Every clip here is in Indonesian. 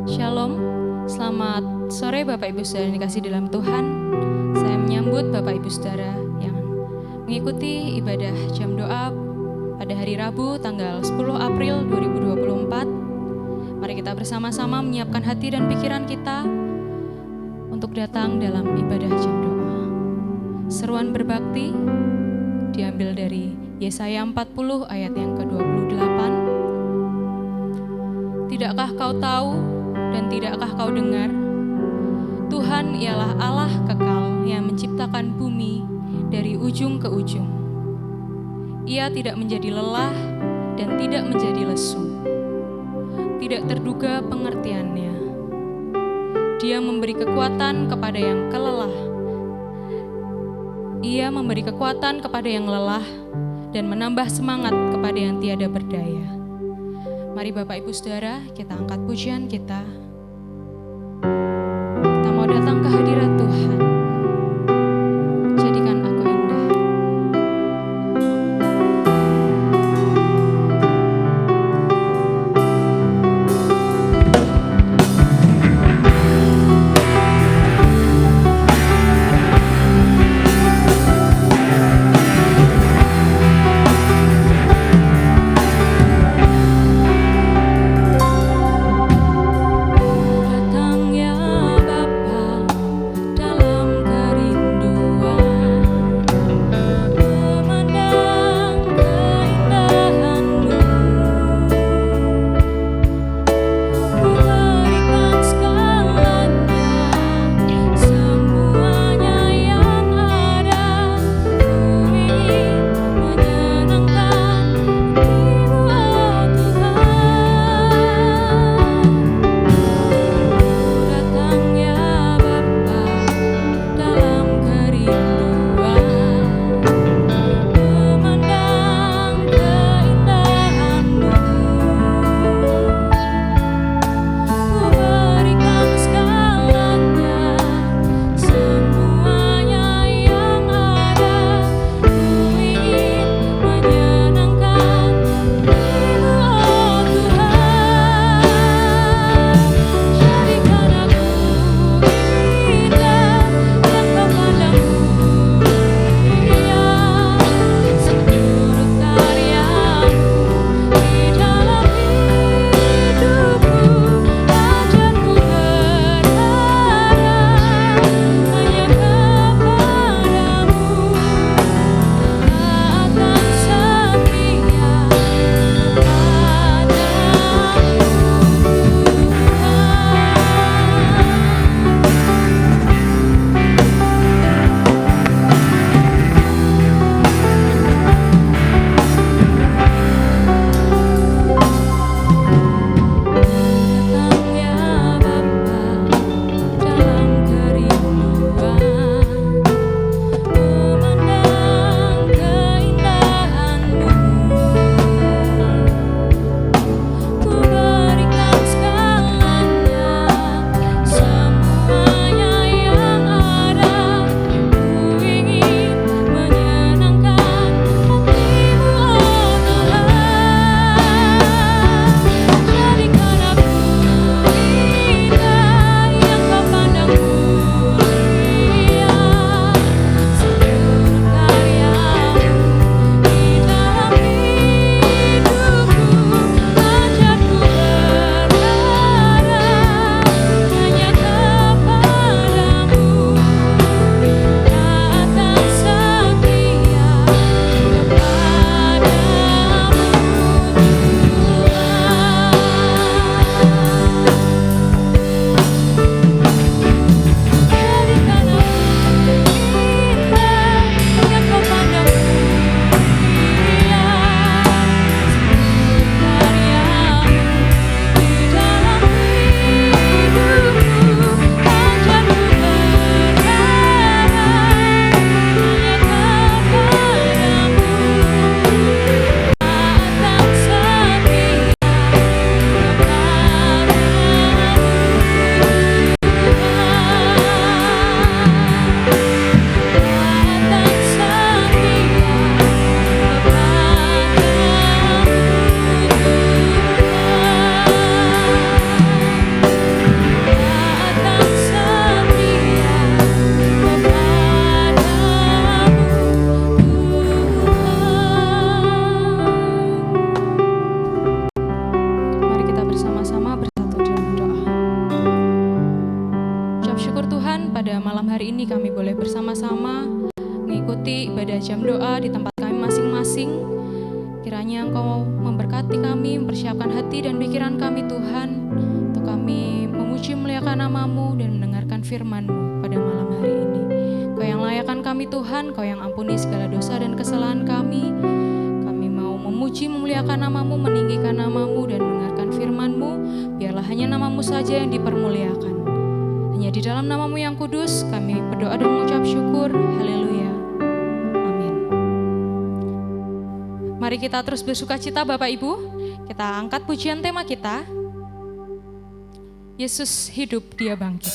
Shalom, selamat sore Bapak Ibu Saudara yang dikasihi dalam Tuhan. Saya menyambut Bapak Ibu Saudara yang mengikuti ibadah jam doa pada hari Rabu tanggal 10 April 2024. Mari kita bersama-sama menyiapkan hati dan pikiran kita untuk datang dalam ibadah jam doa. Seruan berbakti diambil dari Yesaya 40 ayat yang ke-28. Tidakkah kau tahu dan tidakkah kau dengar? Tuhan ialah Allah kekal yang menciptakan bumi dari ujung ke ujung. Ia tidak menjadi lelah dan tidak menjadi lesu. Tidak terduga pengertiannya. Dia memberi kekuatan kepada yang kelelah. Ia memberi kekuatan kepada yang lelah dan menambah semangat kepada yang tiada berdaya. Mari Bapak Ibu Saudara, kita angkat pujian kita. Kita mau datang ke hadirat Tuhan. Jadikan aku indah. hari ini kami boleh bersama-sama mengikuti ibadah jam doa di tempat kami masing-masing. Kiranya Engkau memberkati kami, mempersiapkan hati dan pikiran kami Tuhan, untuk kami memuji memuliakan nama-Mu dan mendengarkan firman-Mu pada malam hari ini. Kau yang layakkan kami Tuhan, Kau yang ampuni segala dosa dan kesalahan kami. Kami mau memuji memuliakan nama-Mu, meninggikan nama-Mu dan mendengarkan firman-Mu. Biarlah hanya nama-Mu saja yang dipermuliakan. Hanya di dalam nama-Mu yang kudus kami berdoa dan mengucap syukur. Haleluya. Amin. Mari kita terus bersuka cita Bapak Ibu. Kita angkat pujian tema kita. Yesus hidup, Dia bangkit.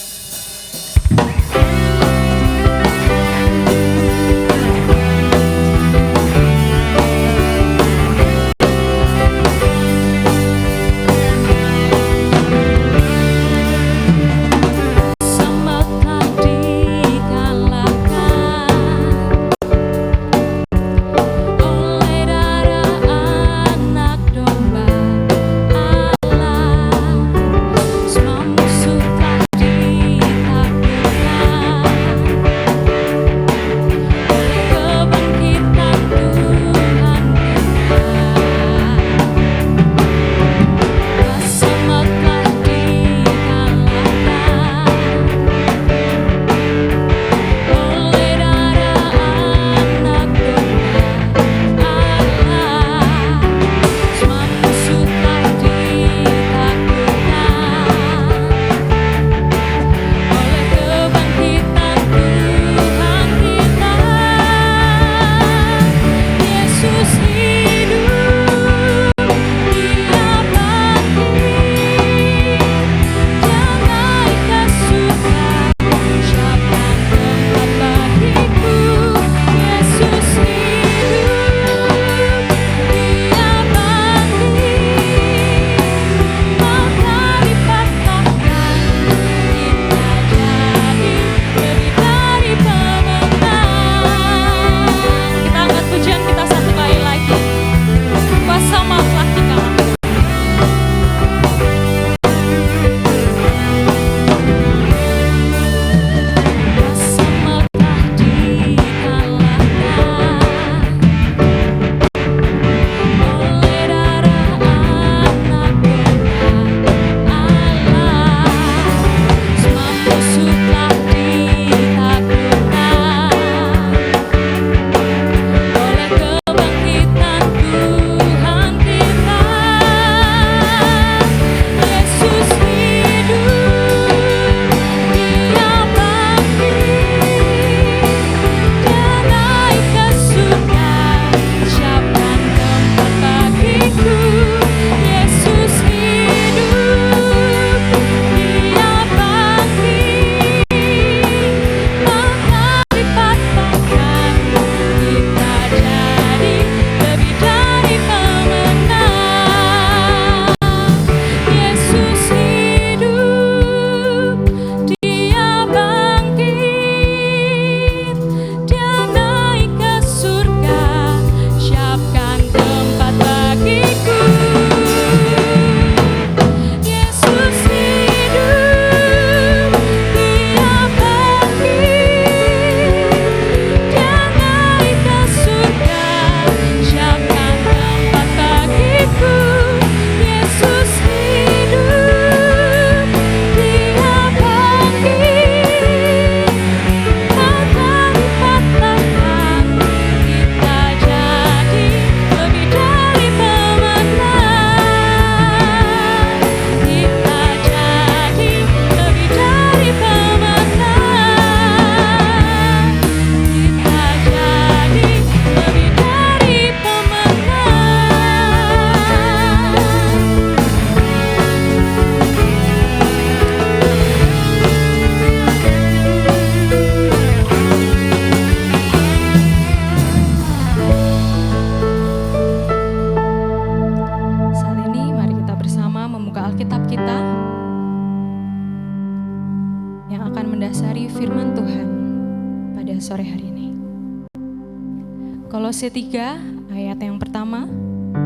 Kolose 3 ayat yang pertama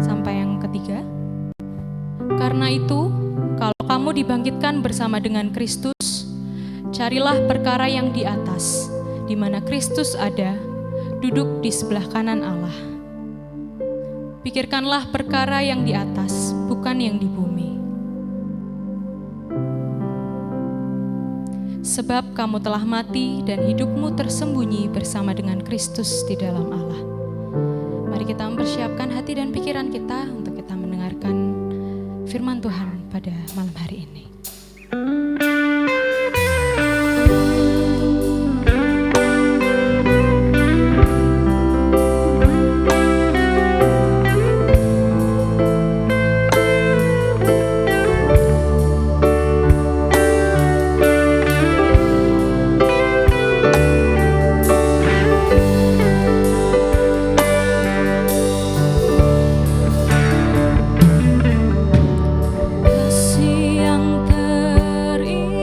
sampai yang ketiga. Karena itu, kalau kamu dibangkitkan bersama dengan Kristus, Carilah perkara yang di atas, di mana Kristus ada, duduk di sebelah kanan Allah. Pikirkanlah perkara yang di atas, bukan yang di bumi. Sebab kamu telah mati dan hidupmu tersembunyi bersama dengan Kristus di dalam Allah. Mari kita mempersiapkan hati dan pikiran kita untuk kita mendengarkan firman Tuhan pada malam hari ini. Kasih yang terindah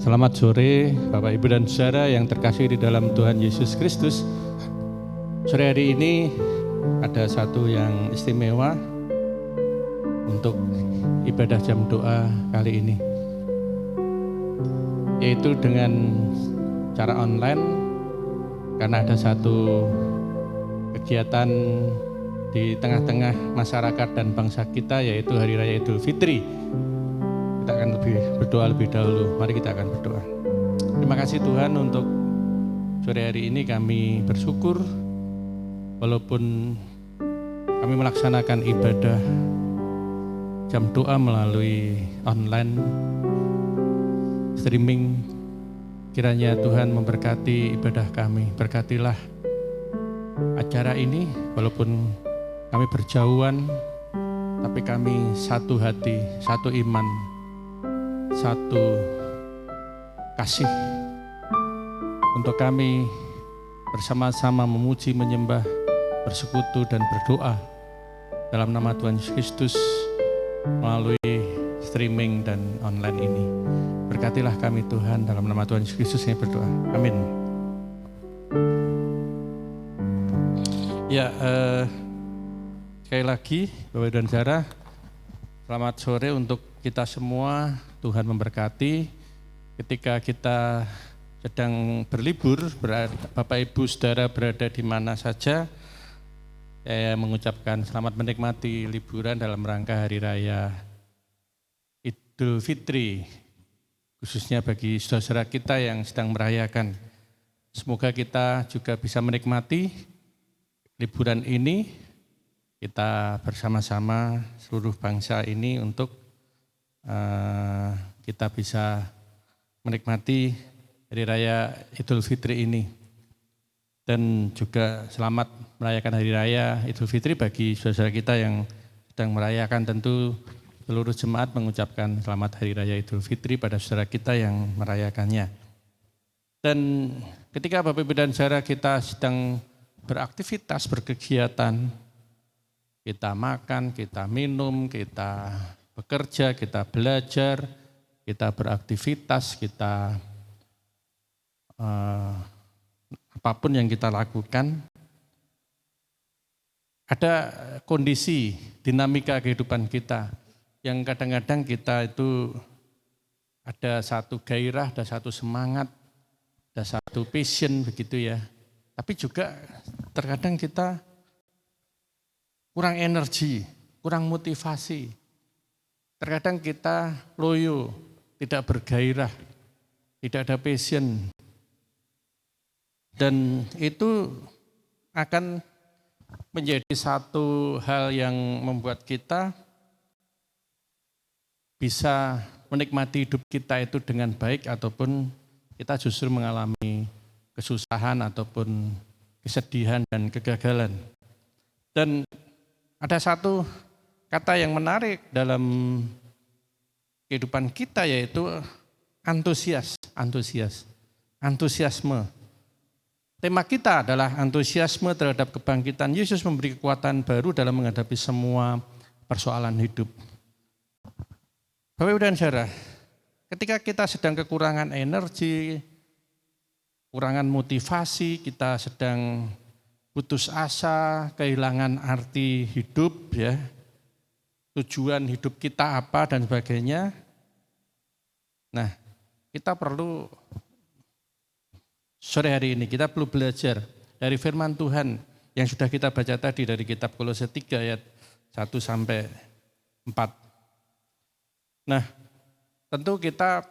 Selamat sore Bapak Ibu dan Saudara yang terkasih di dalam Tuhan Yesus Kristus. Sore hari ini ada satu yang istimewa untuk ibadah jam doa kali ini, yaitu dengan cara online, karena ada satu kegiatan di tengah-tengah masyarakat dan bangsa kita, yaitu Hari Raya Idul Fitri. Kita akan berdoa lebih dahulu. Mari kita akan berdoa. Terima kasih Tuhan untuk sore hari ini. Kami bersyukur walaupun kami melaksanakan ibadah jam doa melalui online streaming. Kiranya Tuhan memberkati ibadah kami. Berkatilah acara ini, walaupun kami berjauhan, tapi kami satu hati, satu iman, satu kasih untuk kami bersama-sama memuji, menyembah, bersekutu dan berdoa dalam nama Tuhan Yesus Kristus melalui streaming dan online ini. Berkatilah kami Tuhan, dalam nama Tuhan Yesus Kristus yang berdoa. Amin. Ya, sekali lagi Bapak dan Saudara, selamat sore untuk kita semua. Tuhan memberkati. Ketika kita sedang berlibur, Bapak Ibu Saudara berada di mana saja, saya mengucapkan selamat menikmati liburan dalam rangka Hari Raya Idul Fitri, khususnya bagi saudara kita yang sedang merayakan. Semoga kita juga bisa menikmati liburan ini, kita bersama-sama seluruh bangsa ini untuk kita bisa menikmati Hari Raya Idul Fitri ini. Dan juga selamat merayakan Hari Raya Idul Fitri bagi saudara kita yang sedang merayakan. Tentu seluruh jemaat mengucapkan selamat Hari Raya Idul Fitri pada saudara kita yang merayakannya. Dan ketika Bapak Ibu dan saudara kita sedang beraktivitas, berkegiatan, kita makan, kita minum, kita bekerja, kita belajar, kita beraktivitas, kita apapun yang kita lakukan, ada kondisi dinamika kehidupan kita yang kadang-kadang kita itu ada satu gairah, ada satu semangat, ada satu passion begitu ya. Tapi juga terkadang kita kurang energi, kurang motivasi. Terkadang kita loyo, tidak bergairah, tidak ada passion. Dan itu akan menjadi satu hal yang membuat kita bisa menikmati hidup kita itu dengan baik, ataupun kita justru mengalami kesusahan ataupun kesedihan dan kegagalan. Dan ada satu kata yang menarik dalam kehidupan kita, yaitu antusiasme. Tema kita adalah antusiasme terhadap kebangkitan Yesus memberi kekuatan baru dalam menghadapi semua persoalan hidup. Bapak Ibu dan Saudara, ketika kita sedang kekurangan energi, kekurangan motivasi, kita sedang putus asa, kehilangan arti hidup ya, tujuan hidup kita apa dan sebagainya. Nah, kita perlu sore hari ini kita perlu belajar dari firman Tuhan yang sudah kita baca tadi dari kitab Kolose 3 ayat 1 sampai 4. Nah, tentu kita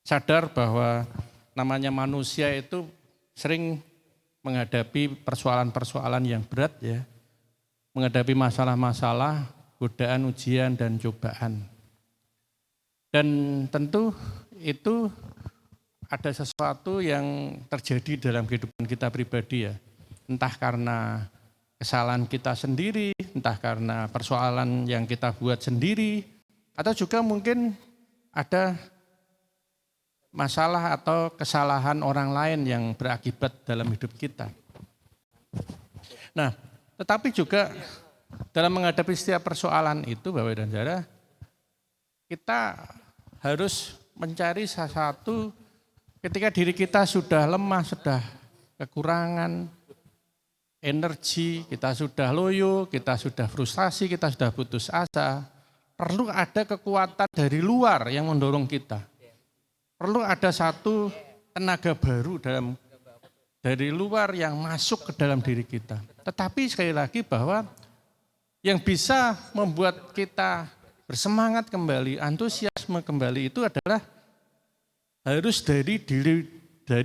sadar bahwa namanya manusia itu sering menghadapi persoalan-persoalan yang berat ya, menghadapi masalah-masalah, godaan, ujian, dan cobaan. Dan tentu itu ada sesuatu yang terjadi dalam kehidupan kita pribadi ya. Entah karena kesalahan kita sendiri, entah karena persoalan yang kita buat sendiri, atau juga mungkin ada masalah atau kesalahan orang lain yang berakibat dalam hidup kita. Nah, tetapi juga dalam menghadapi setiap persoalan itu, Bapak dan Saudara, kita harus mencari sesuatu ketika diri kita sudah lemah, sudah kekurangan energi, kita sudah loyo, kita sudah frustasi, kita sudah putus asa. Perlu ada kekuatan dari luar yang mendorong kita. Perlu ada satu tenaga baru dari luar yang masuk ke dalam diri kita. Tetapi sekali lagi bahwa yang bisa membuat kita bersemangat kembali, antusiasme kembali itu adalah harus dari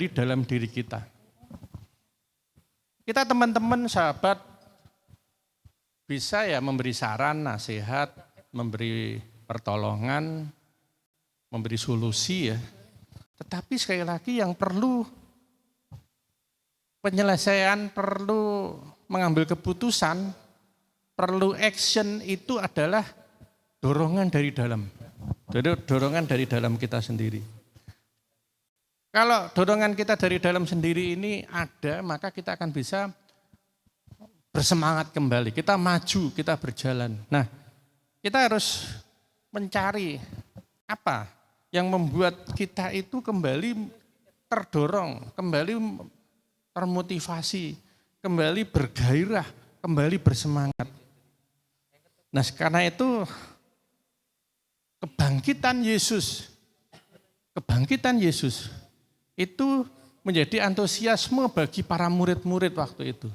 dalam diri kita. Kita teman-teman, sahabat bisa ya memberi saran, nasihat, memberi pertolongan, memberi solusi ya. Tetapi sekali lagi yang perlu penyelesaian, perlu mengambil keputusan, perlu action itu adalah dorongan dari dalam. Dorongan dari dalam kita sendiri. Kalau dorongan kita dari dalam sendiri ini ada, maka kita akan bisa bersemangat kembali. Kita maju, kita berjalan. Nah, kita harus mencari apa yang membuat kita itu kembali terdorong, kembali termotivasi, kembali bergairah, kembali bersemangat. Nah, karena itu kebangkitan Yesus itu menjadi antusiasme bagi para murid-murid waktu itu.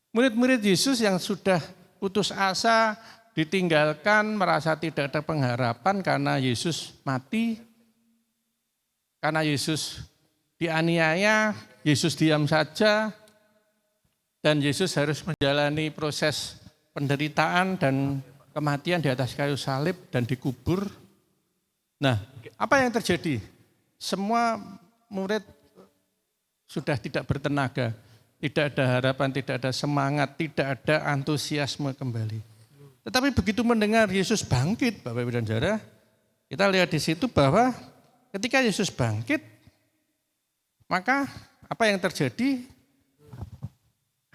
Murid-murid Yesus yang sudah putus asa, ditinggalkan, merasa tidak ada pengharapan karena Yesus mati, karena Yesus dianiaya, Yesus diam saja, dan Yesus harus menjalani proses penderitaan dan kematian di atas kayu salib dan dikubur. Nah, apa yang terjadi? Semua murid sudah tidak bertenaga, tidak ada harapan, tidak ada semangat, tidak ada antusiasme kembali. Tetapi begitu mendengar Yesus bangkit, Bapak Ibu dan Saudara, kita lihat di situ bahwa ketika Yesus bangkit, maka apa yang terjadi?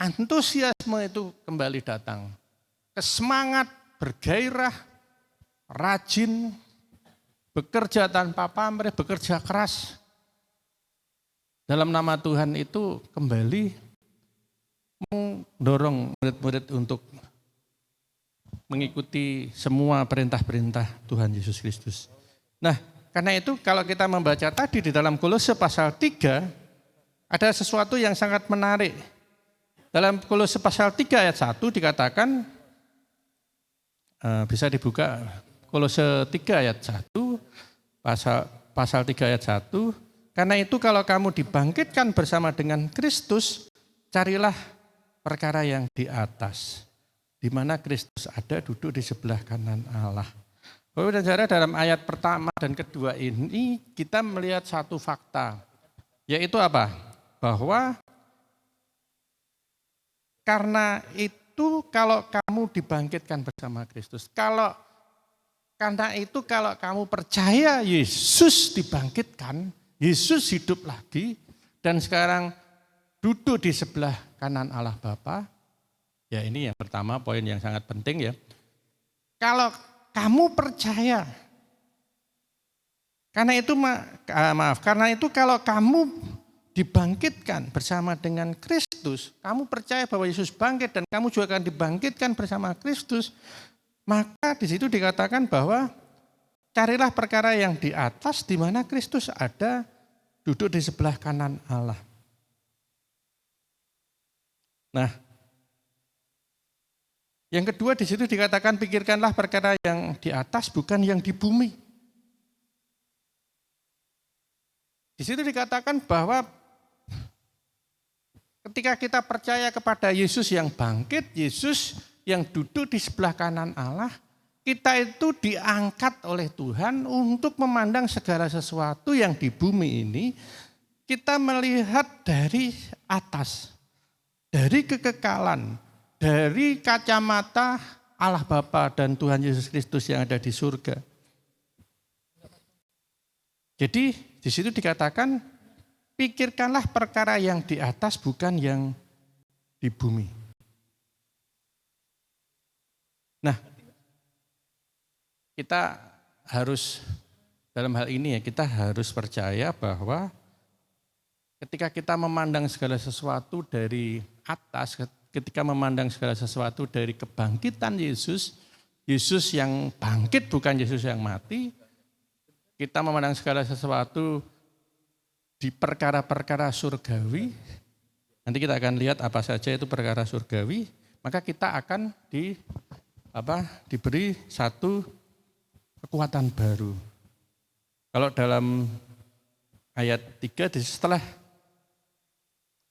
Antusiasme itu kembali datang. Kesemangat, bergairah, rajin, bekerja tanpa pamrih, bekerja keras dalam nama Tuhan itu kembali mendorong murid-murid untuk mengikuti semua perintah-perintah Tuhan Yesus Kristus. Nah, karena itu kalau kita membaca tadi di dalam Kolose pasal 3, ada sesuatu yang sangat menarik. Dalam Kolose pasal 3 ayat 1 dikatakan, bisa dibuka Kolose 3 ayat 1, pasal 3 ayat 1, karena itu kalau kamu dibangkitkan bersama dengan Kristus, carilah perkara yang di atas, di mana Kristus ada duduk di sebelah kanan Allah. Bapak dan Saudara, dalam ayat pertama dan kedua ini kita melihat satu fakta, yaitu apa? Bahwa karena itu kalau kamu dibangkitkan bersama Kristus, karena itu kalau kamu percaya Yesus dibangkitkan, Yesus hidup lagi dan sekarang duduk di sebelah kanan Allah Bapa. Ya, ini yang pertama, poin yang sangat penting ya. Kalau kamu percaya, karena itu kalau kamu dibangkitkan bersama dengan Kristus, kamu percaya bahwa Yesus bangkit dan kamu juga akan dibangkitkan bersama Kristus, maka di situ dikatakan bahwa carilah perkara yang di atas di mana Kristus ada duduk di sebelah kanan Allah. Nah, yang kedua di situ dikatakan pikirkanlah perkara yang di atas bukan yang di bumi. Di situ dikatakan bahwa ketika kita percaya kepada Yesus yang bangkit, Yesus yang duduk di sebelah kanan Allah, kita itu diangkat oleh Tuhan untuk memandang segala sesuatu yang di bumi ini, kita melihat dari atas, dari kekekalan, dari kacamata Allah Bapa dan Tuhan Yesus Kristus yang ada di surga. Jadi di situ dikatakan, pikirkanlah perkara yang di atas bukan yang di bumi. Nah, kita harus dalam hal ini ya kita harus percaya bahwa ketika kita memandang segala sesuatu dari atas, ketika memandang segala sesuatu dari kebangkitan Yesus, Yesus yang bangkit bukan Yesus yang mati, kita memandang segala sesuatu di perkara-perkara surgawi, nanti kita akan lihat apa saja itu perkara surgawi, maka kita akan diberi satu kekuatan baru. Kalau dalam ayat 3, setelah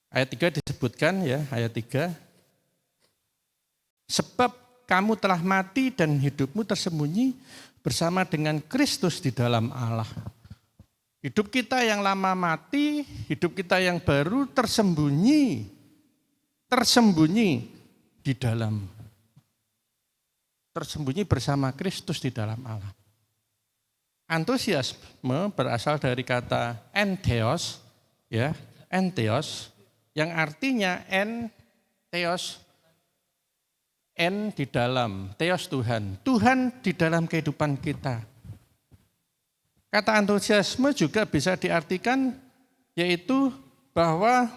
ayat 3 disebutkan ya, ayat 3, sebab kamu telah mati dan hidupmu tersembunyi bersama dengan Kristus di dalam Allah. Hidup kita yang lama mati, hidup kita yang baru tersembunyi di dalam, tersembunyi bersama Kristus di dalam Allah. Antusiasme berasal dari kata entheos, ya, entheos, yang artinya theos, di dalam, theos Tuhan, Tuhan di dalam kehidupan kita. Kata antusiasme juga bisa diartikan yaitu bahwa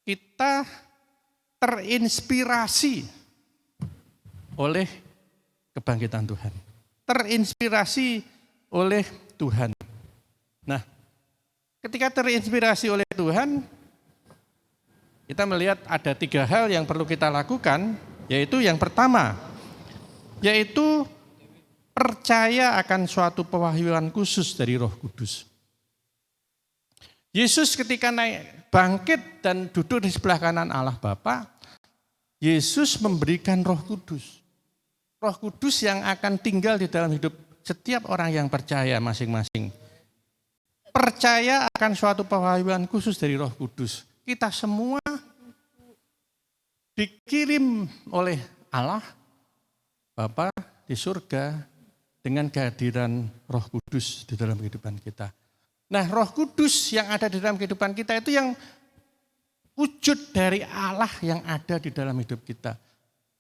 kita terinspirasi oleh kebangkitan Tuhan. Terinspirasi oleh Tuhan. Nah, ketika terinspirasi oleh Tuhan, kita melihat ada 3 hal yang perlu kita lakukan, yaitu yang pertama, yaitu percaya akan suatu pewahyuan khusus dari Roh Kudus. Yesus ketika naik bangkit dan duduk di sebelah kanan Allah Bapa, Yesus memberikan Roh Kudus. Roh Kudus yang akan tinggal di dalam hidup setiap orang yang percaya masing-masing. Percaya akan suatu pewahyuan khusus dari Roh Kudus. Kita semua dikirim oleh Allah Bapa di surga dengan kehadiran Roh Kudus di dalam kehidupan kita. Nah, Roh Kudus yang ada di dalam kehidupan kita itu yang wujud dari Allah yang ada di dalam hidup kita.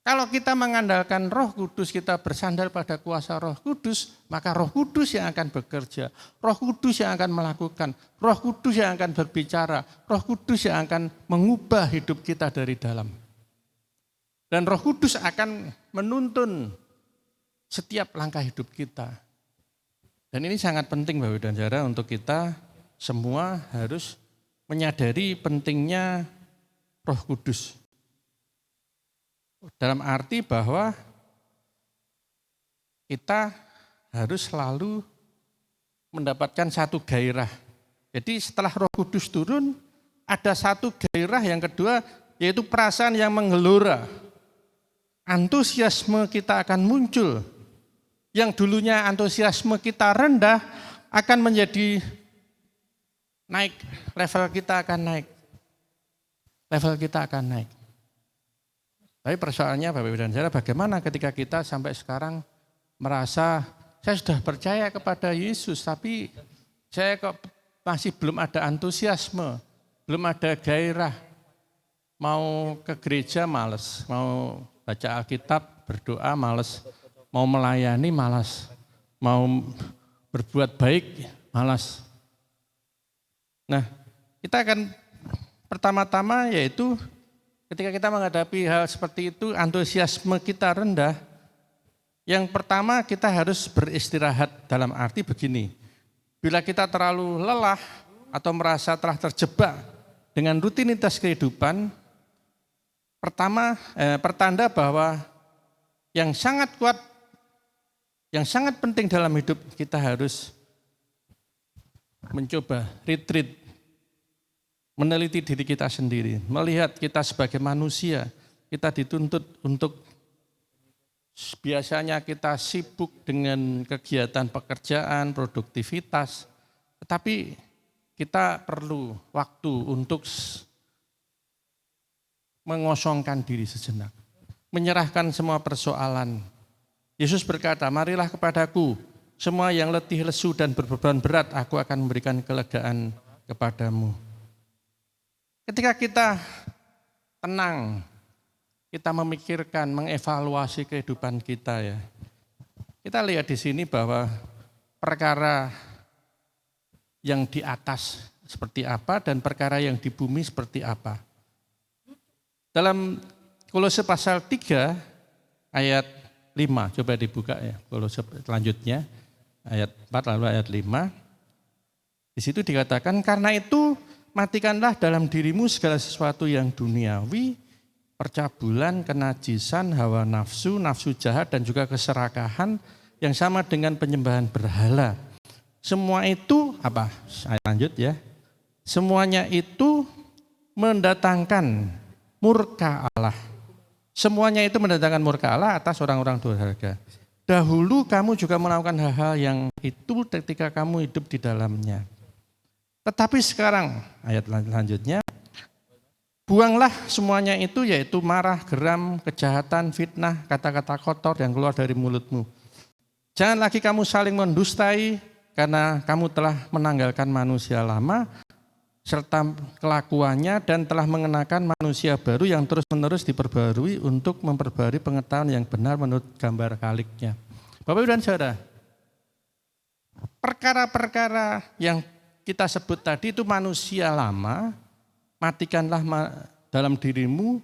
Kalau kita mengandalkan Roh Kudus, kita bersandar pada kuasa Roh Kudus, maka Roh Kudus yang akan bekerja, Roh Kudus yang akan melakukan, Roh Kudus yang akan berbicara, Roh Kudus yang akan mengubah hidup kita dari dalam. Dan Roh Kudus akan menuntun setiap langkah hidup kita. Dan ini sangat penting Bapak dan Saudara untuk kita semua harus menyadari pentingnya Roh Kudus. Dalam arti bahwa kita harus selalu mendapatkan satu gairah. Jadi setelah Roh Kudus turun, ada satu gairah yang kedua, yaitu perasaan yang menggelora. Antusiasme kita akan muncul. Yang dulunya antusiasme kita rendah akan menjadi naik, level kita akan naik. Level kita akan naik. Tapi persoalannya Bapak Ibu dan Saudara, bagaimana ketika kita sampai sekarang merasa saya sudah percaya kepada Yesus, tapi saya kok masih belum ada antusiasme, belum ada gairah, mau ke gereja malas, mau baca Alkitab, berdoa malas, mau melayani malas, mau berbuat baik malas. Nah, kita akan pertama-tama yaitu ketika kita menghadapi hal seperti itu, antusiasme kita rendah, yang pertama kita harus beristirahat dalam arti begini. Bila kita terlalu lelah atau merasa telah terjebak dengan rutinitas kehidupan, pertanda bahwa yang sangat kuat, yang sangat penting dalam hidup kita harus mencoba retreat, meneliti diri kita sendiri, melihat kita sebagai manusia, kita dituntut untuk biasanya kita sibuk dengan kegiatan pekerjaan, produktivitas, tetapi kita perlu waktu untuk mengosongkan diri sejenak, menyerahkan semua persoalan. Yesus berkata, marilah kepadaku, semua yang letih, lesu dan berbeban berat, aku akan memberikan kelegaan kepadamu. Ketika kita tenang, kita memikirkan, mengevaluasi kehidupan kita ya. Kita lihat di sini bahwa perkara yang di atas seperti apa dan perkara yang di bumi seperti apa. Dalam Kolose pasal 3 ayat 5, coba dibuka ya, Kolose selanjutnya ayat 4 lalu ayat 5. Di situ dikatakan, karena itu matikanlah dalam dirimu segala sesuatu yang duniawi, percabulan, kenajisan, hawa nafsu, nafsu jahat dan juga keserakahan yang sama dengan penyembahan berhala. Semua itu apa? Saya lanjut ya. Semuanya itu mendatangkan murka Allah. Semuanya itu mendatangkan murka Allah atas orang-orang durhaka. Dahulu kamu juga melakukan hal-hal yang itu ketika kamu hidup di dalamnya. Tetapi sekarang, ayat lanjutnya, buanglah semuanya itu, yaitu marah, geram, kejahatan, fitnah, kata-kata kotor yang keluar dari mulutmu. Jangan lagi kamu saling mendustai, karena kamu telah menanggalkan manusia lama, serta kelakuannya dan telah mengenakan manusia baru yang terus-menerus diperbarui untuk memperbarui pengetahuan yang benar menurut gambar kaliknya. Bapak Ibu dan Saudara, perkara-perkara yang kita sebut tadi itu manusia lama, matikanlah dalam dirimu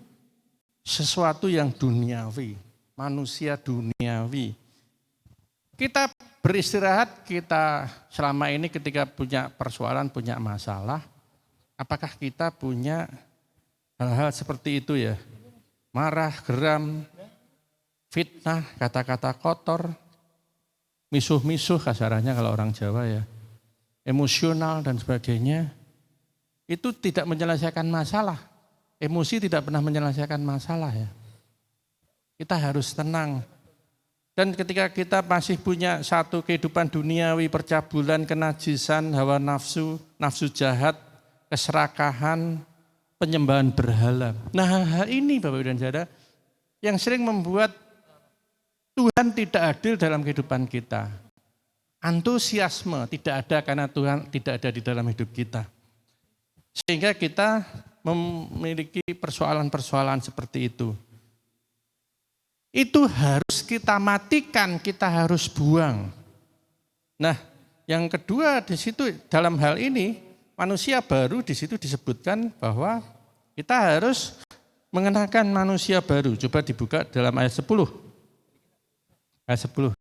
sesuatu yang duniawi, manusia duniawi. Kita beristirahat, kita selama ini ketika punya persoalan, punya masalah, apakah kita punya hal-hal seperti itu ya? Marah, geram, fitnah, kata-kata kotor, misuh-misuh kasarannya kalau orang Jawa ya, emosional dan sebagainya. Itu tidak menyelesaikan masalah. Emosi tidak pernah menyelesaikan masalah ya. Kita harus tenang. Dan ketika kita masih punya satu kehidupan duniawi, percabulan, kenajisan, hawa nafsu, nafsu jahat, keserakahan, penyembahan berhala. Nah, hal ini Bapak Ibu dan Saudara yang sering membuat Tuhan tidak adil dalam kehidupan kita. Antusiasme tidak ada karena Tuhan tidak ada di dalam hidup kita. Sehingga kita memiliki persoalan-persoalan seperti itu. Itu harus kita matikan, kita harus buang. Nah, yang kedua di situ dalam hal ini manusia baru di situ disebutkan bahwa kita harus mengenakan manusia baru. Coba dibuka dalam ayat 10. Ayat 10.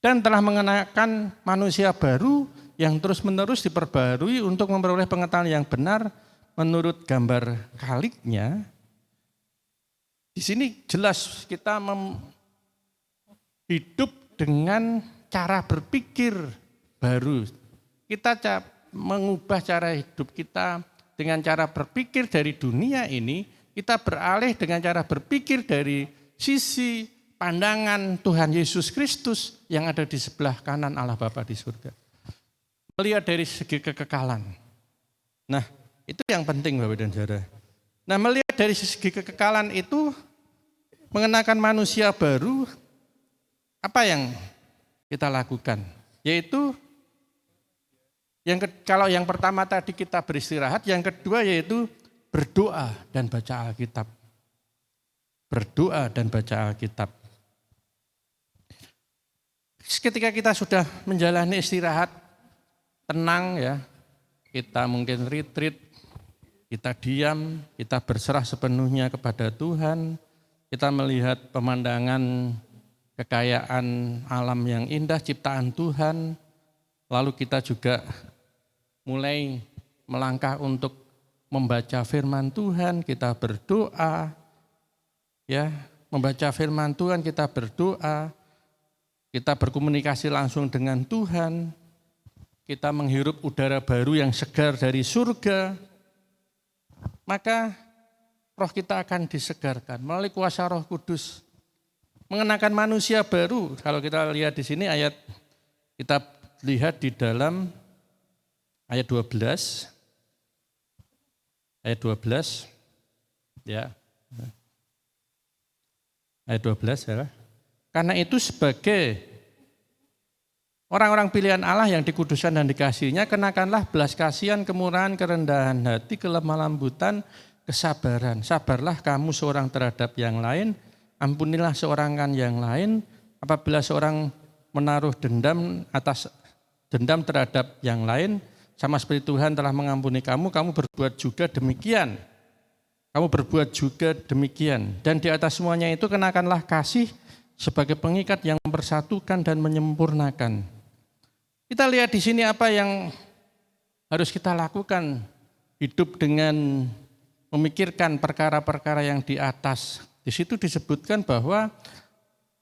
Dan telah mengenakan manusia baru yang terus-menerus diperbarui untuk memperoleh pengetahuan yang benar menurut gambar kaliknya. Di sini jelas kita hidup dengan cara berpikir baru. Kita mengubah cara hidup kita dengan cara berpikir dari dunia ini, kita beralih dengan cara berpikir dari sisi pandangan Tuhan Yesus Kristus yang ada di sebelah kanan Allah Bapa di surga. Melihat dari segi kekekalan. Nah, itu yang penting Bapak dan Saudara. Nah, melihat dari segi kekekalan itu, mengenakan manusia baru, apa yang kita lakukan? Yaitu, kalau yang pertama tadi kita beristirahat, yang kedua yaitu berdoa dan baca Alkitab. Berdoa dan baca Alkitab. Ketika kita sudah menjalani istirahat, tenang ya, kita mungkin retreat, kita diam, kita berserah sepenuhnya kepada Tuhan, kita melihat pemandangan kekayaan alam yang indah, ciptaan Tuhan, lalu kita juga mulai melangkah untuk membaca firman Tuhan, kita berdoa, ya, membaca firman Tuhan, kita berdoa, kita berkomunikasi langsung dengan Tuhan, kita menghirup udara baru yang segar dari surga, maka roh kita akan disegarkan melalui kuasa Roh Kudus. Mengenakan manusia baru, kalau kita lihat di sini ayat, kita lihat di dalam ayat 12. Ayat 12, ya. Ayat 12 ya. Karena itu sebagai orang-orang pilihan Allah yang dikuduskan dan dikasihinya, kenakanlah belas kasihan, kemurahan, kerendahan hati, kelemah lembutan, kesabaran. Sabarlah kamu seorang terhadap yang lain, ampunilah seorang kan yang lain. Apabila seorang menaruh dendam terhadap yang lain, sama seperti Tuhan telah mengampuni kamu, kamu berbuat juga demikian. Kamu berbuat juga demikian. Dan di atas semuanya itu kenakanlah kasih sebagai pengikat yang mempersatukan dan menyempurnakan. Kita lihat di sini apa yang harus kita lakukan. Hidup dengan memikirkan perkara-perkara yang di atas. Di situ disebutkan bahwa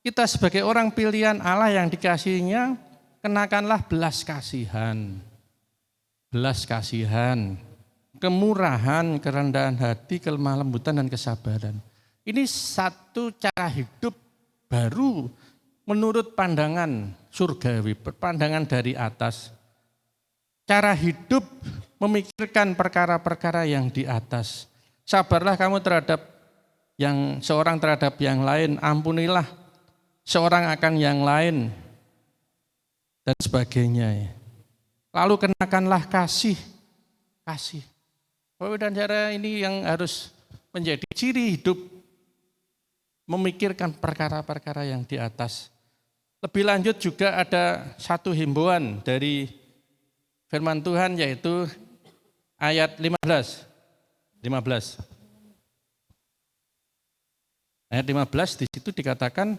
kita sebagai orang pilihan Allah yang dikasihinya, kenakanlah belas kasihan, kemurahan, kerendahan hati, kelemah lembutan, dan kesabaran. Ini satu cara hidup baru menurut pandangan surgawi, pandangan dari atas. Cara hidup memikirkan perkara-perkara yang di atas. Sabarlah kamu seorang terhadap yang lain, ampunilah seorang akan yang lain, dan sebagainya. Lalu kenakanlah kasih. Bapak dan saudara, ini yang harus menjadi ciri hidup, memikirkan perkara-perkara yang di atas. Lebih lanjut juga ada satu himbauan dari firman Tuhan, yaitu ayat 15. Ayat 15 di situ dikatakan,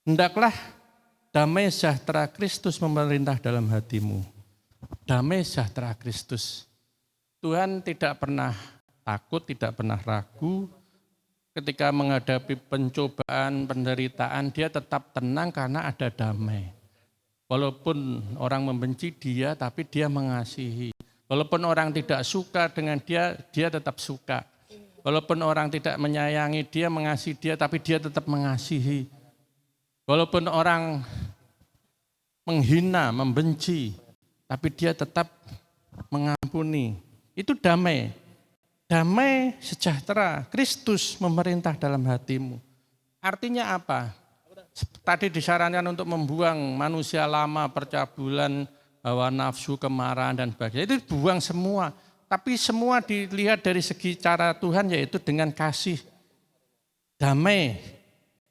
hendaklah damai sejahtera Kristus memerintah dalam hatimu. Damai sejahtera Kristus. Tuhan tidak pernah takut, tidak pernah ragu. Ketika menghadapi pencobaan, penderitaan, dia tetap tenang karena ada damai. Walaupun orang membenci dia, tapi dia mengasihi. Walaupun orang tidak suka dengan dia, dia tetap suka. Walaupun orang tidak menyayangi dia, mengasihi dia, tapi dia tetap mengasihi. Walaupun orang menghina, membenci, tapi dia tetap mengampuni. Itu damai. Damai sejahtera, Kristus memerintah dalam hatimu. Artinya apa? Tadi disarankan untuk membuang manusia lama, percabulan, hawa nafsu, kemarahan, dan sebagainya. Itu buang semua. Tapi semua dilihat dari segi cara Tuhan, yaitu dengan kasih. Damai.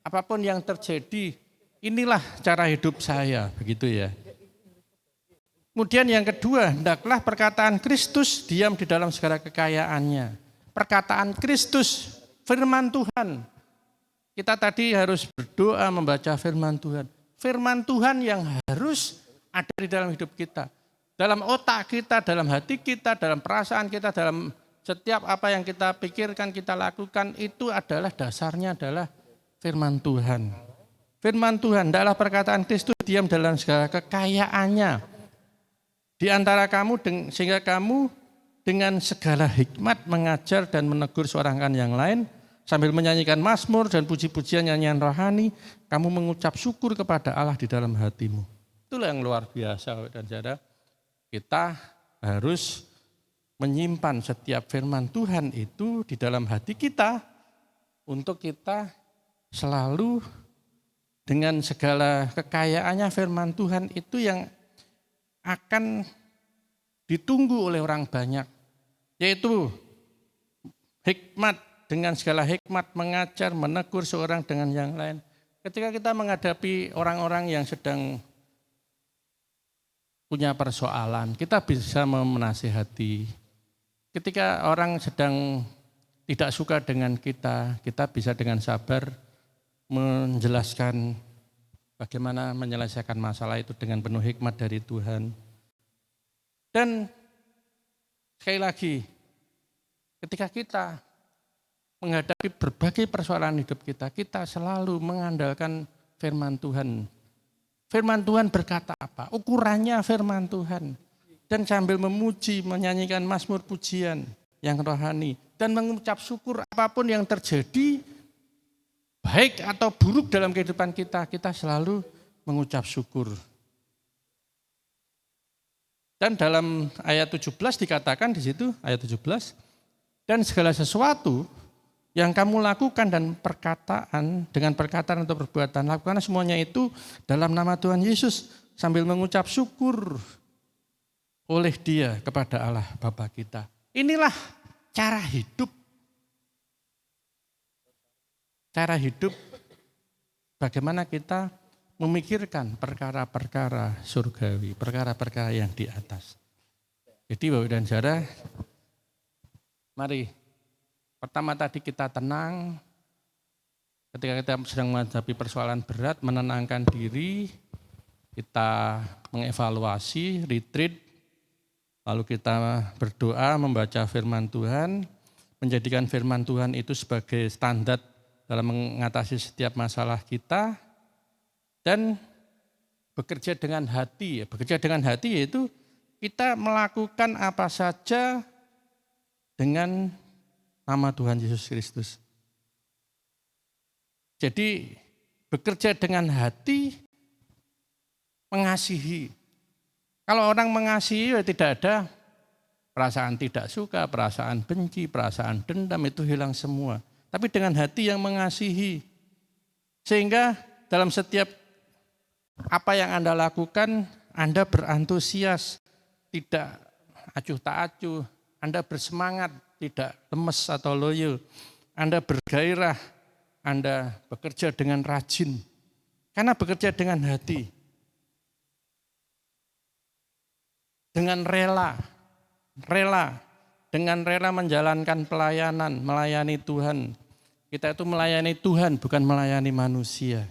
Apapun yang terjadi, inilah cara hidup saya, begitu ya. Kemudian yang kedua, hendaklah perkataan Kristus diam di dalam segala kekayaannya. Perkataan Kristus, firman Tuhan. Kita tadi harus berdoa membaca firman Tuhan. Firman Tuhan yang harus ada di dalam hidup kita. Dalam otak kita, dalam hati kita, dalam perasaan kita, dalam setiap apa yang kita pikirkan, kita lakukan, itu adalah dasarnya adalah firman Tuhan. Firman Tuhan adalah perkataan Kristus diam dalam segala kekayaannya. Di antara kamu, sehingga kamu dengan segala hikmat mengajar dan menegur seorang kan yang lain, sambil menyanyikan mazmur dan puji-pujian nyanyian rohani, kamu mengucap syukur kepada Allah di dalam hatimu. Itulah yang luar biasa, dan saudara. Kita harus menyimpan setiap firman Tuhan itu di dalam hati kita, untuk kita selalu dengan segala kekayaannya firman Tuhan itu yang akan ditunggu oleh orang banyak, yaitu hikmat, dengan segala hikmat mengajar, menegur seorang dengan yang lain. Ketika kita menghadapi orang-orang yang sedang punya persoalan, kita bisa menasihati. Ketika orang sedang tidak suka dengan kita, kita bisa dengan sabar menjelaskan bagaimana menyelesaikan masalah itu dengan penuh hikmat dari Tuhan. Dan sekali lagi, ketika kita menghadapi berbagai persoalan hidup kita, kita selalu mengandalkan firman Tuhan. Firman Tuhan berkata apa? Ukurannya firman Tuhan. Dan sambil memuji, menyanyikan mazmur pujian yang rohani. Dan mengucap syukur apapun yang terjadi, baik atau buruk dalam kehidupan kita, kita selalu mengucap syukur. Dan dalam ayat 17 dikatakan di situ, ayat 17, dan segala sesuatu yang kamu lakukan dan dengan perkataan atau perbuatan, lakukanlah semuanya itu dalam nama Tuhan Yesus sambil mengucap syukur oleh Dia kepada Allah Bapa kita. Inilah cara hidup. Cara hidup bagaimana kita memikirkan perkara-perkara surgawi, perkara-perkara yang di atas. Jadi Bapak dan Saudara, mari pertama tadi kita tenang, ketika kita sedang menghadapi persoalan berat, menenangkan diri, kita mengevaluasi, retreat, lalu kita berdoa, membaca firman Tuhan, menjadikan firman Tuhan itu sebagai standar dalam mengatasi setiap masalah kita, dan bekerja dengan hati. Bekerja dengan hati yaitu kita melakukan apa saja dengan nama Tuhan Yesus Kristus. Jadi bekerja dengan hati, mengasihi. Kalau orang mengasihi ya tidak ada perasaan tidak suka, perasaan benci, perasaan dendam, itu hilang semua. Tapi dengan hati yang mengasihi. Sehingga dalam setiap apa yang Anda lakukan, Anda berantusias, tidak acuh tak acuh, Anda bersemangat, tidak lemes atau loyo, Anda bergairah, Anda bekerja dengan rajin, karena bekerja dengan hati, dengan dengan rela menjalankan pelayanan, melayani Tuhan. Kita itu melayani Tuhan, bukan melayani manusia.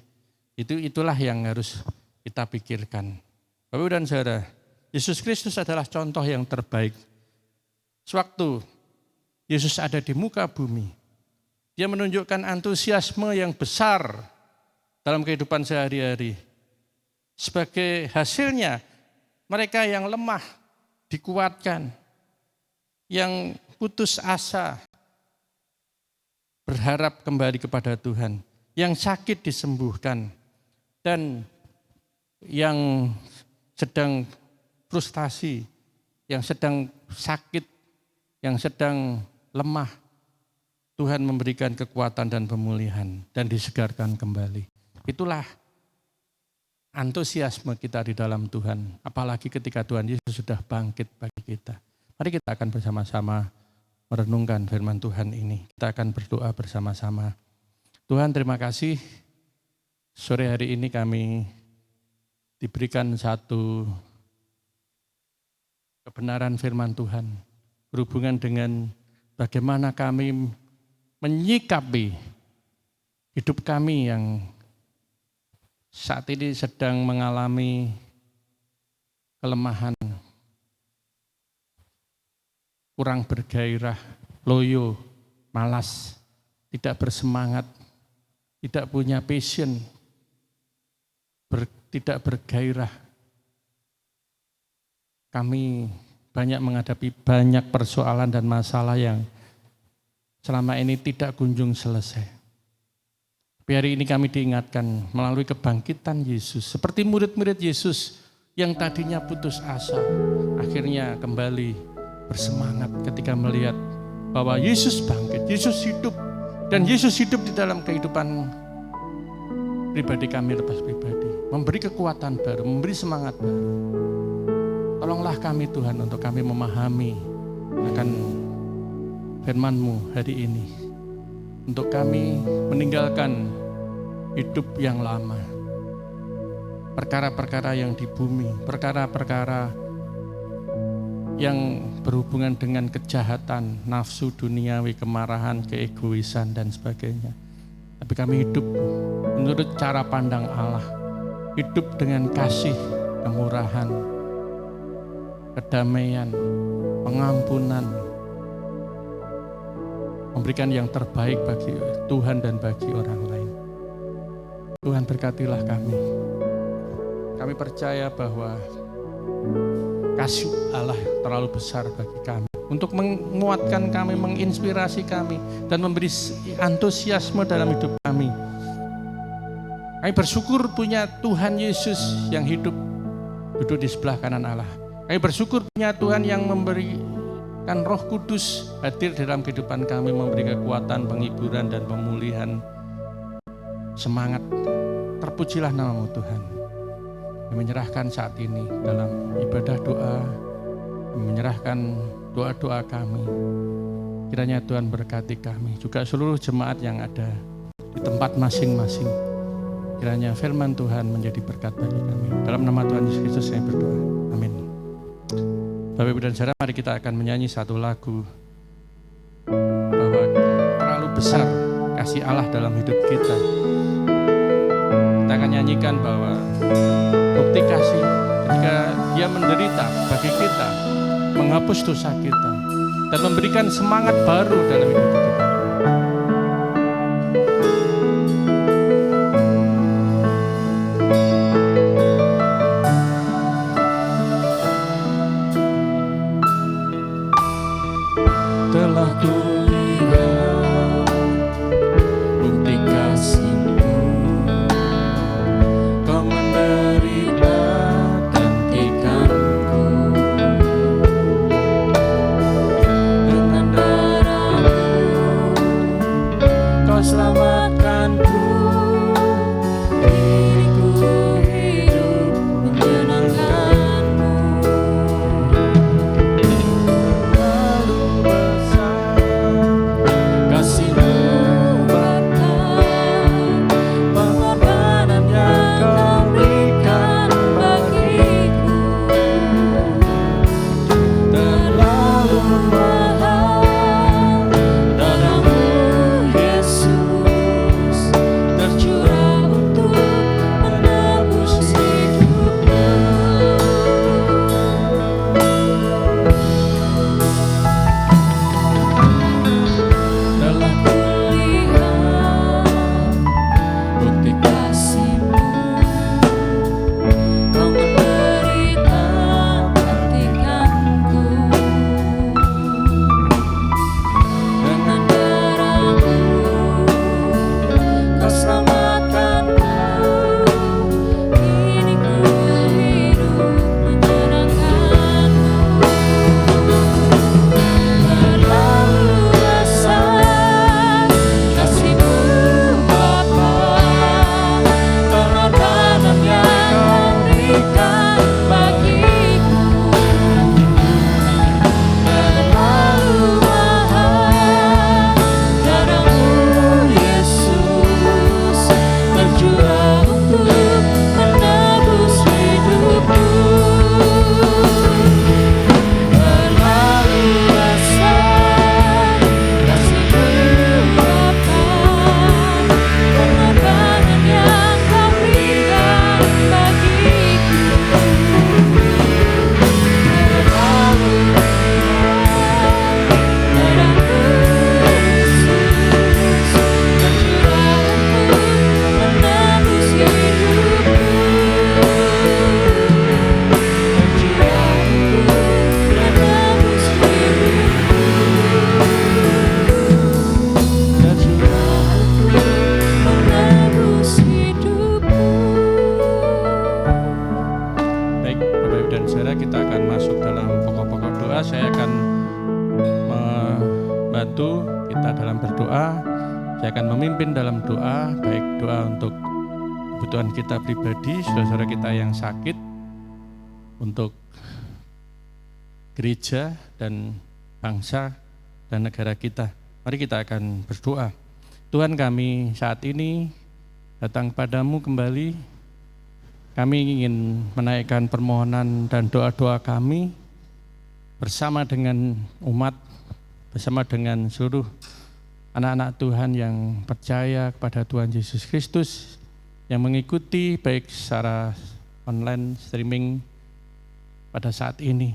Itulah yang harus kita pikirkan. Bapak dan Saudara, Yesus Kristus adalah contoh yang terbaik. Sewaktu Yesus ada di muka bumi, dia menunjukkan antusiasme yang besar dalam kehidupan sehari-hari. Sebagai hasilnya, mereka yang lemah dikuatkan, yang putus asa berharap kembali kepada Tuhan, yang sakit disembuhkan, dan yang sedang frustasi, yang sedang sakit, yang sedang lemah, Tuhan memberikan kekuatan dan pemulihan dan disegarkan kembali. Itulah antusiasme kita di dalam Tuhan, apalagi ketika Tuhan Yesus sudah bangkit bagi kita. Mari kita akan bersama-sama merenungkan firman Tuhan ini. Kita akan berdoa bersama-sama. Tuhan, terima kasih. Sore hari ini kami diberikan satu kebenaran firman Tuhan berhubungan dengan bagaimana kami menyikapi hidup kami yang saat ini sedang mengalami kelemahan, kurang bergairah, loyo, malas, tidak bersemangat, tidak punya passion, tidak bergairah. Kami banyak menghadapi banyak persoalan dan masalah yang selama ini tidak kunjung selesai. Tapi hari ini kami diingatkan melalui kebangkitan Yesus, seperti murid-murid Yesus yang tadinya putus asa, akhirnya kembali bersemangat ketika melihat bahwa Yesus bangkit, Yesus hidup, dan Yesus hidup di dalam kehidupan pribadi kami lepas pribadi, memberi kekuatan baru, memberi semangat baru. Tolonglah kami Tuhan untuk kami memahami akan firman-Mu hari ini, untuk kami meninggalkan hidup yang lama, perkara-perkara yang di bumi, perkara-perkara yang berhubungan dengan kejahatan, nafsu duniawi, kemarahan, keegoisan dan sebagainya. Tapi kami hidup menurut cara pandang Allah, hidup dengan kasih, kemurahan, kedamaian, pengampunan, memberikan yang terbaik bagi Tuhan dan bagi orang lain. Tuhan berkatilah kami. Kami percaya bahwa kasih Allah terlalu besar bagi kami, untuk menguatkan kami, menginspirasi kami, dan memberi antusiasme dalam hidup kami. Kami bersyukur punya Tuhan Yesus yang hidup, duduk di sebelah kanan Allah. Kami bersyukur punya Tuhan yang memberikan Roh Kudus hadir dalam kehidupan kami, memberi kekuatan, penghiburan, dan pemulihan. Semangat, terpujilah nama-Mu Tuhan. Kami menyerahkan saat ini dalam ibadah doa, menyerahkan doa-doa kami. Kiranya Tuhan berkati kami, juga seluruh jemaat yang ada di tempat masing-masing. Kiranya firman Tuhan menjadi berkat bagi kami. Dalam nama Tuhan Yesus Kristus saya berdoa. Amin. Bapak Ibu dan Saudara, mari kita akan menyanyi satu lagu bahwa terlalu besar kasih Allah dalam hidup kita. Kita akan nyanyikan bahwa bukti kasih ketika Dia menderita bagi kita, menghapus dosa kita, dan memberikan semangat baru dalam hidup kita. Telah kulihat bukti kasih-Mu, Kau menderita gantikanku. Dengan darah-Mu Kau selamatkanku. Diriku hidup menyenangkan-Mu. Lalu besar kasih-Mu berkat, pengorbanan yang Kau berikan bagiku terlalu mahal. Darah-Mu Yesus tercurah untuk menebus hidupku. Telah kulihat bukti kasih-Mu, Kau menderita gantikanku. Dengan darah-Mu Kau selamatkanku. Kini ku hidup menyenangkan-Mu. Terlalu besar kasih-Mu Bapa, pengorbanan yang Kau berikan bagiku terlalu mahal. Darah-Mu Yesus tercurah untuk menebus hidupku. Terlalu besar kasih-Mu Bapa, pengorbanan yang Kau berikan bagiku terlalu mahal. Darah-Mu Yesus tercurah untuk menebus hidupku. Tercurah untuk menebus hidupku. Baik, Bapak Ibu dan Saudara, kita akan masuk dalam pokok-pokok doa. Saya akan membantu kita dalam berdoa. Saya akan memimpin dalam doa, baik doa untuk kebutuhan kita pribadi, saudara-saudara kita yang sakit, untuk gereja dan bangsa dan negara kita. Mari kita akan berdoa. Tuhan, kami saat ini datang padamu kembali. Kami ingin menaikkan permohonan dan doa-doa kami bersama dengan umat, bersama dengan seluruh anak-anak Tuhan yang percaya kepada Tuhan Yesus Kristus, yang mengikuti baik secara online, streaming pada saat ini.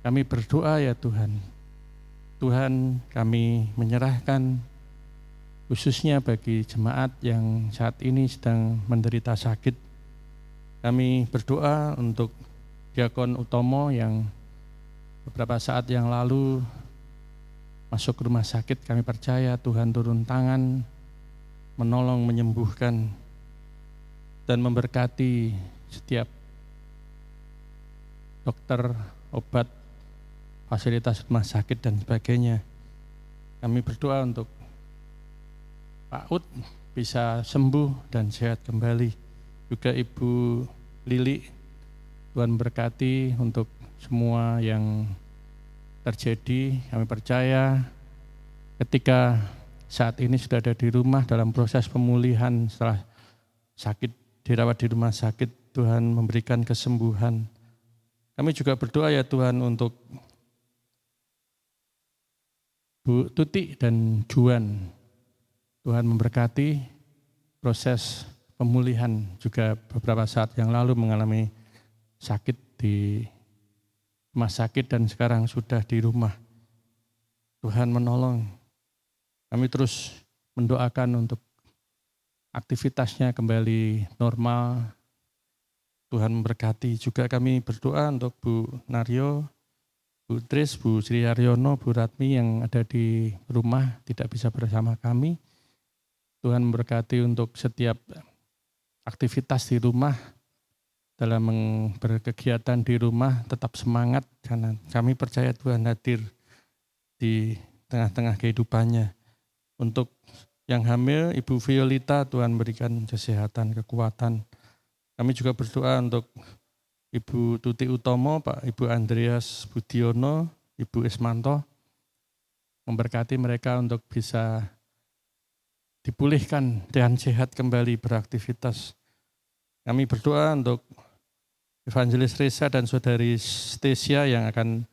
Kami berdoa ya Tuhan. Tuhan, kami menyerahkan khususnya bagi jemaat yang saat ini sedang menderita sakit. Kami berdoa untuk Diakon Utomo yang beberapa saat yang lalu masuk ke rumah sakit. Kami percaya Tuhan turun tangan, menolong, menyembuhkan, dan memberkati setiap dokter, obat, fasilitas rumah sakit, dan sebagainya. Kami berdoa untuk Pak Ut bisa sembuh dan sehat kembali. Juga Ibu Lili, Tuhan berkati untuk semua yang terjadi. Kami percaya ketika saat ini sudah ada di rumah dalam proses pemulihan setelah sakit, dirawat di rumah sakit, Tuhan memberikan kesembuhan. Kami juga berdoa ya Tuhan untuk Bu Tuti dan Juan. Tuhan memberkati proses pemulihan, juga beberapa saat yang lalu mengalami sakit di rumah sakit dan sekarang sudah di rumah. Tuhan menolong. Kami terus mendoakan untuk aktivitasnya kembali normal. Tuhan memberkati. Juga kami berdoa untuk Bu Naryo, Bu Tris, Bu Sri Haryono, Bu Ratmi yang ada di rumah tidak bisa bersama kami. Tuhan memberkati untuk setiap aktivitas di rumah, dalam berkegiatan di rumah tetap semangat karena kami percaya Tuhan hadir di tengah-tengah kehidupannya. Untuk yang hamil, Ibu Violita, Tuhan berikan kesehatan, kekuatan. Kami juga berdoa untuk Ibu Tuti Utomo, Pak Ibu Andreas Budiono, Ibu Ismanto, memberkati mereka untuk bisa dipulihkan dan sehat kembali beraktivitas. Kami berdoa untuk Evangelis Reza dan Saudari Stesia yang akan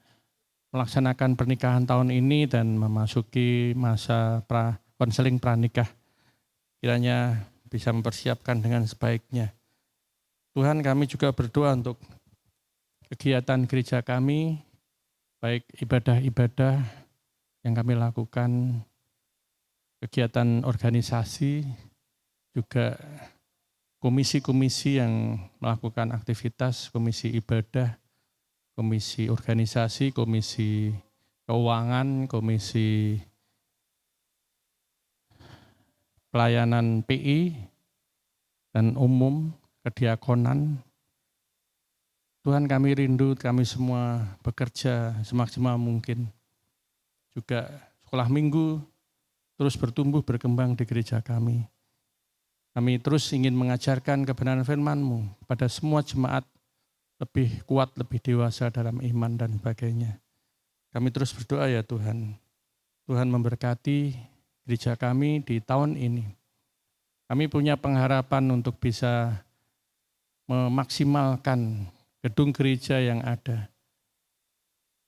melaksanakan pernikahan tahun ini dan memasuki masa konseling pranikah. Kiranya bisa mempersiapkan dengan sebaiknya. Tuhan, kami juga berdoa untuk kegiatan gereja kami, baik ibadah-ibadah yang kami lakukan, kegiatan organisasi, juga komisi-komisi yang melakukan aktivitas, komisi ibadah, komisi organisasi, komisi keuangan, komisi pelayanan PI dan umum, kediakonan. Tuhan, kami rindu, kami semua bekerja semaksimal mungkin. Juga sekolah minggu terus bertumbuh, berkembang di gereja kami. Kami terus ingin mengajarkan kebenaran firman-Mu pada semua jemaat, lebih kuat, lebih dewasa dalam iman dan sebagainya. Kami terus berdoa ya Tuhan. Tuhan memberkati gereja kami di tahun ini. Kami punya pengharapan untuk bisa memaksimalkan gedung gereja yang ada.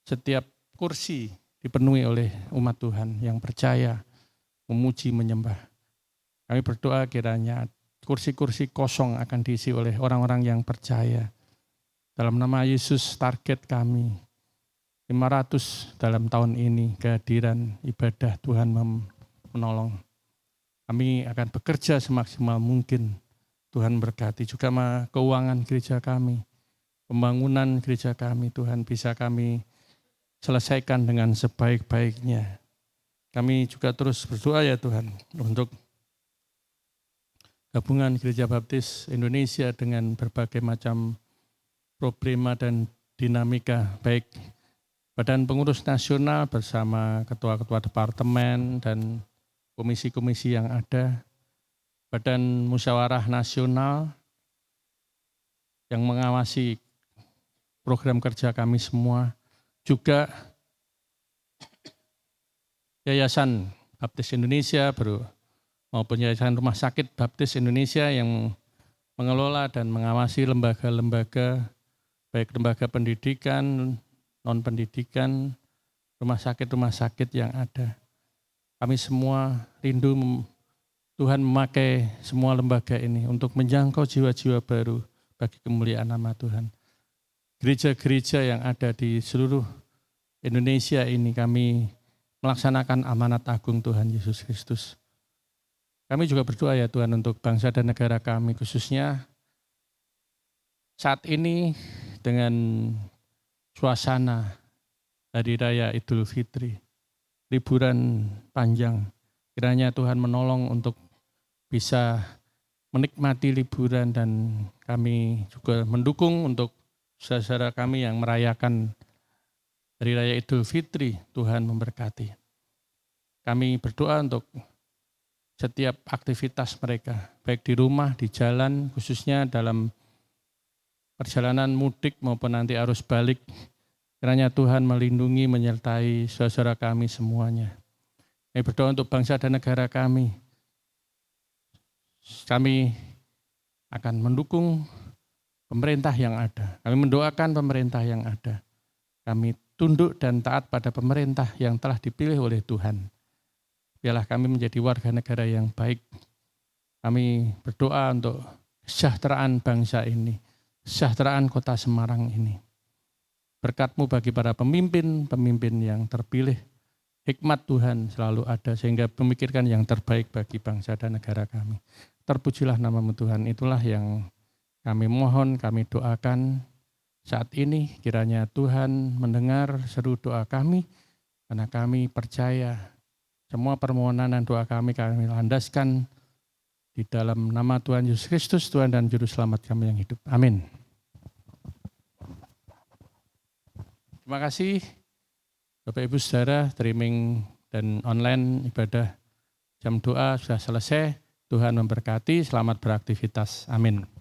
Setiap kursi dipenuhi oleh umat Tuhan yang percaya, memuji, menyembah. Kami berdoa kiranya kursi-kursi kosong akan diisi oleh orang-orang yang percaya. Dalam nama Yesus, target kami 500 dalam tahun ini kehadiran ibadah Tuhan menolong. Kami akan bekerja semaksimal mungkin. Tuhan berkati juga keuangan gereja kami, pembangunan gereja kami, Tuhan bisa kami selesaikan dengan sebaik-baiknya. Kami juga terus berdoa ya Tuhan untuk gabungan Gereja Baptis Indonesia dengan berbagai macam problema dan dinamika, baik Badan Pengurus Nasional bersama ketua-ketua departemen dan komisi-komisi yang ada, Badan Musyawarah Nasional yang mengawasi program kerja kami semua, juga Yayasan Baptis Indonesia maupun Yayasan Rumah Sakit Baptis Indonesia yang mengelola dan mengawasi lembaga-lembaga, baik lembaga pendidikan, non-pendidikan, rumah sakit yang ada. Kami semua rindu Tuhan memakai semua lembaga ini untuk menjangkau jiwa-jiwa baru bagi kemuliaan nama Tuhan. Gereja-gereja yang ada di seluruh Indonesia ini kami melaksanakan amanat agung Tuhan Yesus Kristus. Kami juga berdoa ya Tuhan untuk bangsa dan negara kami, khususnya saat ini dengan suasana Hari Raya Idul Fitri, liburan panjang. Kiranya Tuhan menolong untuk bisa menikmati liburan dan kami juga mendukung untuk saudara kami yang merayakan Hari Raya Idul Fitri. Tuhan memberkati. Kami berdoa untuk setiap aktivitas mereka, baik di rumah, di jalan, khususnya dalam perjalanan mudik maupun nanti arus balik. Kiranya Tuhan melindungi, menyertai saudara kami semuanya. Kami berdoa untuk bangsa dan negara kami. Kami akan mendukung pemerintah yang ada. Kami mendoakan pemerintah yang ada. Kami tunduk dan taat pada pemerintah yang telah dipilih oleh Tuhan. Biarlah kami menjadi warga negara yang baik. Kami berdoa untuk kesejahteraan bangsa ini, kesejahteraan kota Semarang ini. Berkat-Mu bagi para pemimpin yang terpilih, hikmat Tuhan selalu ada sehingga memikirkan yang terbaik bagi bangsa dan negara kami. Terpujilah nama-Mu Tuhan, itulah yang kami mohon, kami doakan saat ini. Kiranya Tuhan mendengar seru doa kami, karena kami percaya semua permohonan dan doa kami landaskan di dalam nama Tuhan Yesus Kristus, Tuhan dan Juru Selamat kami yang hidup. Amin. Terima kasih Bapak Ibu Saudara, streaming dan online ibadah jam doa sudah selesai. Tuhan memberkati, selamat beraktivitas. Amin.